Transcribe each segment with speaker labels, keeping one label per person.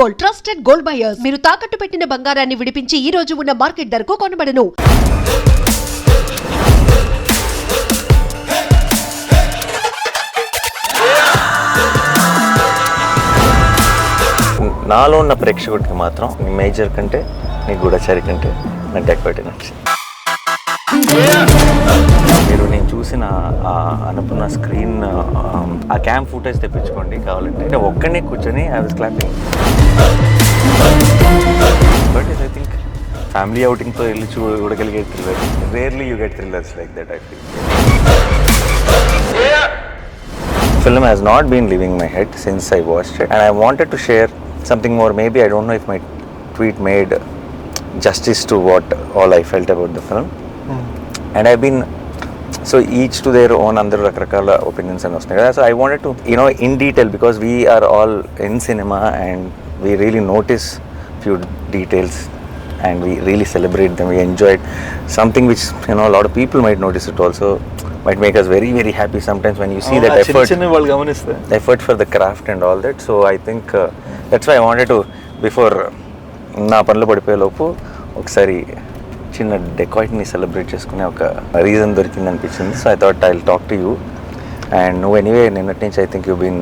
Speaker 1: Gold, trusted gold buyers. మీరు తాకట్టు పెట్టిన బంగారాన్ని విడిపించి ఈ రోజు ఉన్న మార్కెట్ ధరకు కొనబడను.
Speaker 2: నాలో ఉన్న ప్రేక్షకుడికి మాత్రం నీ మేజర్ కంటే నీ గూఢచారి కంటే నాకు డెకోయిట్ నచ్చింది. మీరు నేను చూసిన అనుకున్న స్క్రీన్ ఆ క్యామ్ ఫుటేజ్ తెప్పించుకోండి కావాలంటే. నేను ఒక్కనే కూర్చొని I was clapping. But I think family అవుటింగ్తో వెళ్ళి చూడగలిగే thriller rarely you get thrillers like that. I feel film has not been leaving my head since I watched it, and I wanted to share something more. Maybe I don't know if my tweet made justice to what all I felt about the film. And I've been so each to their own andaru rakrakala opinions and osnayi. So I wanted to in detail, because we are all in cinema and we really notice few details and we really celebrate them. We enjoyed something which a lot of people might notice it also, might make us very very happy sometimes when you see that effort for the craft and all that. So I think that's why I wanted to, before నా పనులు పడిపోయే లోపు ఒకసారి చిన్న డెకాయిట్ని celebrate చేసుకునే ఒక reason దొరికింది అనిపించింది. So I thought I will talk to you. And నువ్వు ఎనీవే నిన్నటి నుంచి I think you been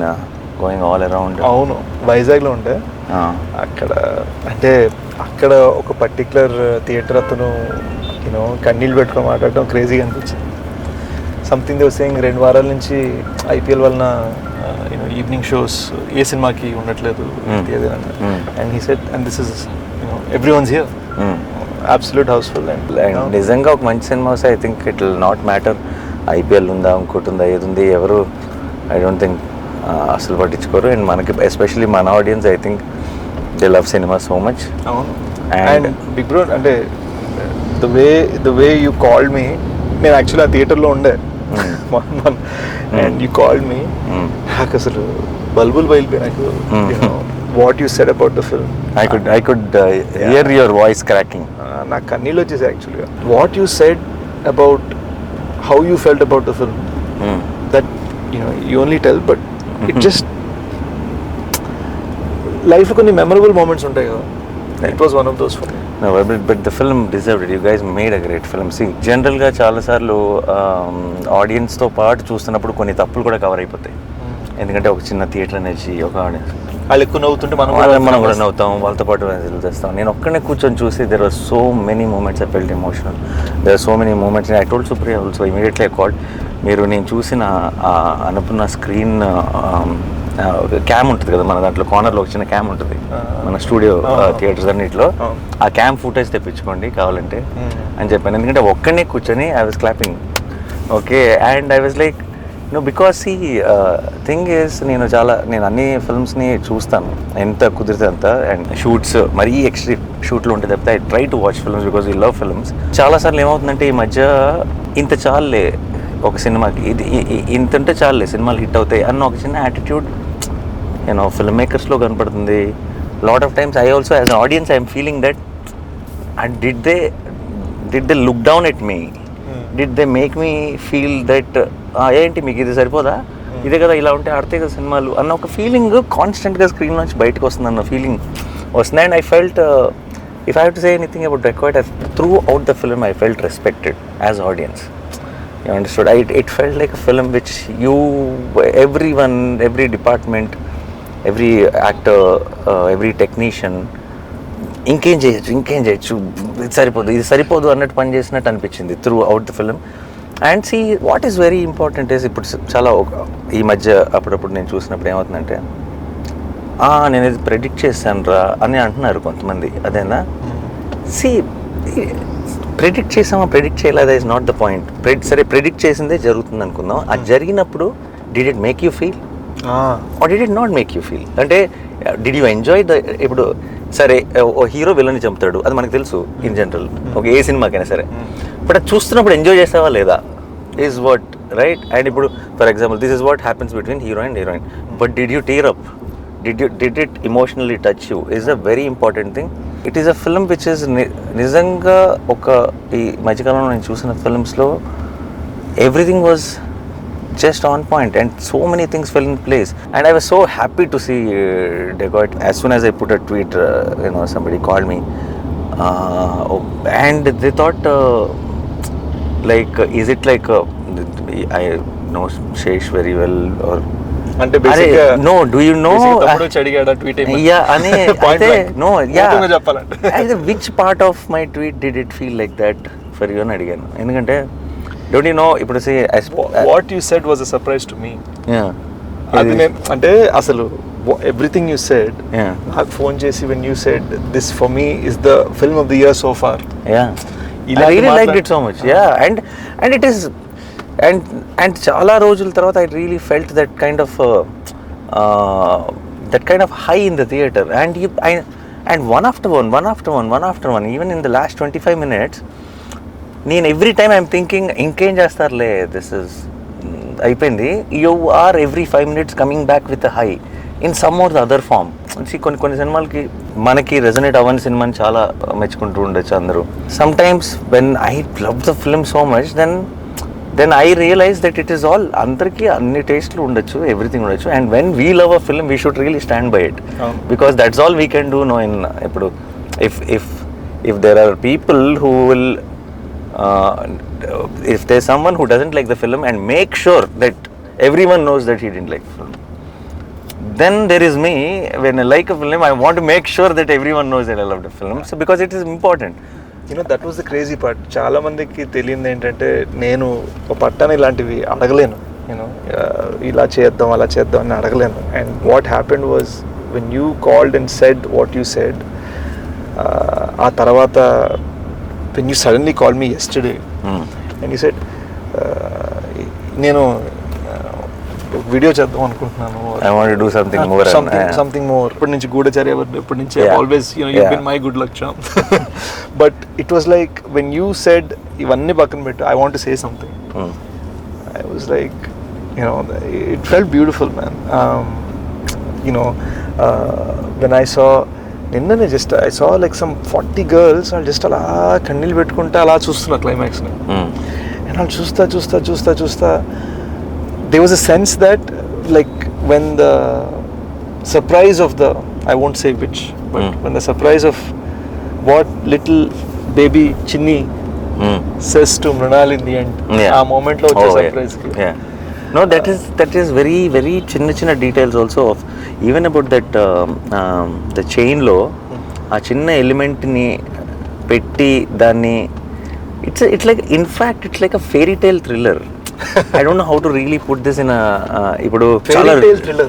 Speaker 2: going all around.
Speaker 3: అవును, వైజాగ్లో ఉంటే అక్కడ అంటే అక్కడ ఒక పర్టికులర్ థియేటర్ అతను కన్నీళ్ళు పెట్టుకొని మాట్లాడటం క్రేజీగా అనిపించింది. సంథింగ్ దే వాస్ సేయింగ్ 2 వారాల నుంచి ఐపీఎల్ వలన ఈవినింగ్ షోస్ ఏ సినిమాకి ఉండట్లేదు and he said and this is everyone's here absolute housefull. And
Speaker 2: నిజంగా ఒక మంచి సినిమా వస్తే I think it will not matter IPL ఉందా ఇంకోటి ఉందా ఏది ఉంది ఎవరు ఐ డోంట్ థింక్ అసలు పట్టించుకోరు. అండ్ మనకి ఎస్పెషలీ మన audience I think they love cinema so much.
Speaker 3: అవును. అండ్ బిగ్ బ్రో అంటే the way you called me, నేను యాక్చువల్లీ ఆ థియేటర్లో ఉండే అండ్ యూ కాల్డ్ మీ, నాకు అసలు బల్బుల్ బయలుపోయి నాకు what you said about the film.
Speaker 2: I could hear your voice cracking.
Speaker 3: నాకు కన్నీళ్ళు వచ్చేసి యాక్చువల్గా what you said about how you felt about the film, that you only tell, but it just life కొన్ని memorable moments ఉంటాయి కదా. It was one of those for me.
Speaker 2: No, but the film deserved it. You guys made a great film. See, జనరల్గా చాలాసార్లు ఆడియన్స్తో పాటు చూస్తున్నప్పుడు కొన్ని తప్పులు కూడా కవర్ అయిపోతాయి. ఎందుకంటే ఒక చిన్న థియేటర్ అనేది ఒక ఆడియన్స్
Speaker 3: వాళ్ళు ఎక్కువ నవ్వుతుంటే మనం
Speaker 2: కూడా నవ్వుతాం, వాళ్ళతో పాటు చేస్తాం. నేను ఒక్కనే కూర్చొని చూసి there are so many moments I felt emotional. There are so many moments. I told Supriya also immediately I called. మీరు నేను చూసిన అనుకున్న స్క్రీన్ క్యామ్ ఉంటుంది కదా మన దాంట్లో కార్నర్లో ఒక చిన్న క్యామ్ ఉంటుంది మన స్టూడియో థియేటర్స్ అన్నింటిలో, ఆ క్యామ్ ఫుటేజ్ తెప్పించుకోండి కావాలంటే అని చెప్పాను. ఎందుకంటే ఒక్కనే కూర్చొని I was clapping. Okay. And I was like because ఈ థింగ్ ఈస్ నేను అన్ని ఫిల్మ్స్ని చూస్తాను ఎంత కుదిరితే అంత. అండ్ షూట్స్ మరీ ఎక్స్ట్రీమ్ షూట్లు ఉంటే తప్పితే I try to watch films because ఈ లవ్ ఫిల్మ్స్. చాలాసార్లు ఏమవుతుందంటే ఈ మధ్య ఇంత చాలులే ఒక సినిమాకి, ఇది ఇంత ఉంటే చాలులే సినిమాలు హిట్ అవుతాయి అన్న ఒక చిన్న యాటిట్యూడ్ ఫిల్మ్ మేకర్స్లో కనపడుతుంది. Lot of times I also as an audience I'm feeling that and did they look down at me, did they make me feel that ఏంటి మీకు ఇది సరిపోదా, ఇదే కదా ఇలా ఉంటే ఆడితే కదా సినిమాలు అన్న ఒక ఫీలింగ్ కాన్స్టెంట్గా స్క్రీన్ నుంచి బయటకు వస్తుంది అన్న ఫీలింగ్ వస్తుంది. And I felt if I have to say anything about Dacoit, through out the film I felt respected as audience. You understood? It felt like a film which everyone, every department, every actor, every technician ఇంకేం చేయొచ్చు ఇది సరిపోదు అన్నట్టు పని చేసినట్టు అనిపించింది throughout the film. And see what is very important is ఇప్పుడు చాలా ఈ మధ్య అప్పుడప్పుడు నేను చూసినప్పుడు ఏమవుతుందంటే నేను ఇది ప్రెడిక్ట్ చేశాను రా అని అంటున్నారు కొంతమంది. అదేనా సీ ప్రెడిక్ట్ చేసామా ప్రెడిక్ట్ చేయలేదా ఇస్ నాట్ ద పాయింట్. సరే ప్రెడిక్ట్ చేసిందే జరుగుతుంది అనుకుందాం. అది జరిగినప్పుడు did it make you feel or did it not make you feel? అంటే డిడ్ యూ ఎంజాయ్ ద ఇప్పుడు సరే ఓ హీరో విలన్ని చంపుతాడు అది మనకు తెలుసు ఇన్ జనరల్ ఒక ఏ సినిమాకైనా సరే. బట్ అది చూస్తున్నప్పుడు ఎంజాయ్ చేసావా లేదా ఈజ్ వాట్ రైట్. అండ్ ఇప్పుడు for example this is what happens between hero and heroine. But did you tear up, did it emotionally touch you is a very important thing. It is a film which is నిజంగా ఒక ఈ మధ్యకాలంలో నేను చూసిన ఫిల్మ్స్లో everything was just on point, and so many things fell in place. And I was so happy to see Dacoit. As soon as I put a tweet, somebody called me, and they thought, is it like I know Sesh very well, or
Speaker 3: అంటే బేసిక్గా
Speaker 2: no, do you know?
Speaker 3: తమ్ముడు చడిగాడా tweet
Speaker 2: Yeah,
Speaker 3: Point blank.
Speaker 2: no, yeah.
Speaker 3: ఓపెన్గా చెప్పాలంటే
Speaker 2: Which part of my tweet did it feel like that for you అని అడిగాను. ఎందుకంటే don't you know, ఇప్పుడు see,
Speaker 3: what you said was a surprise to me.
Speaker 2: yeah,
Speaker 3: అది నేను అంటే అసలు ఎవ్రీథింగ్ యూ సెడ్
Speaker 2: yeah,
Speaker 3: నాకు ఫోన్ చేసి when you said this for me is the film of the year so far.
Speaker 2: yeah, I really liked it so much. Yeah, and it is, and చాలా రోజుల తర్వాత I really felt that kind of high in the theater, and one after one, even in the last 25 minutes, నేను every time I'm thinking ఇంకేం చేస్తారులే, this is అయిపోయింది. You are every 5 minutes coming back with high in some or the other form. కొన్ని సినిమాలకి మనకి resonate అవ్వని సినిమాని చాలా మెచ్చుకుంటూ ఉండొచ్చు అందరూ. Sometimes when I love the film so much, then I realise that it is all, అందరికీ అన్ని టేస్ట్లు ఉండొచ్చు, ఎవ్రీథింగ్ ఉండొచ్చు. And when we love a film we should really stand by it, because that's all we can do. No in ఇప్పుడు if there are people who will if there's someone who doesn't like the film and make sure that everyone knows that he didn't like the film, then there is me. When I like a film, I want to make sure that everyone knows that I loved the film, so because it is important.
Speaker 3: That was the crazy part. చాలా మందికి తెలియదు ఏంటంటే నేను ఒక పట్టాన ఇలాంటివి అడగలేను, ఇలా చేద్దాం అలా చేద్దాం అని అడగలేను. And what happened was when you called and said what you said, ఆ తర్వాత when you suddenly called me yesterday and you said నేను వీడియో చేద్దాం అనుకుంటున్నాను,
Speaker 2: I want to do something more,
Speaker 3: something more. ఇప్పటి నుంచి గూఢచర్య, ఇప్పటి నుంచి always you've been my good luck charm. But it was like when you said ఇవన్నీ పక్కన పెట్టు, I want to say something, I was like, it felt beautiful, man. When I saw నిన్ననే just I saw like some 40 girls, వాళ్ళు just అలా కన్నీళ్ళు పెట్టుకుంటే అలా చూస్తున్నారు క్లైమాక్స్ని. అండ్ వాళ్ళు చూస్తా there was a sense that like when the surprise of the, I won't say which, but when the surprise of what little baby Chinni says to Mrinal in the end, ఆ moment లో వచ్చే surprise కి.
Speaker 2: No, that is very very చిన్న details also of even about that the chain లో ఆ చిన్న element ని పెట్టి దాన్ని it's like, in fact it's like a fairy tale thriller. I don't know how to really put this in a ఇప్పుడు చాలా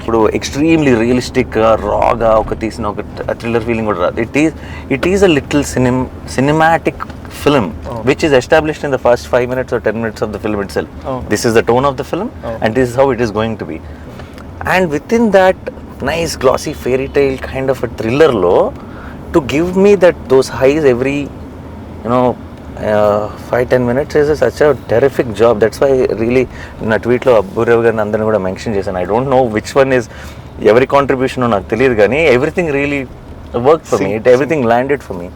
Speaker 2: ఇప్పుడు extremely realistic రాగా ఒక తీసిన ఒక థ్రిల్లర్ ఫీలింగ్ కూడా రాదు. It is a little cinematic film which is established in the first 5 minutes or 10 minutes of the film itself. This is the tone of the film and this is how it is going to be. And within that nice glossy fairy tale kind of a thriller lo, to give me those highs every 5-10 minutes is such a terrific job. That's why really na tweet lo Aburav garu andarni kuda mention chesanu. I don't know which one is every contribution naku teliyadu gaani everything really worked for me. Everything landed for me.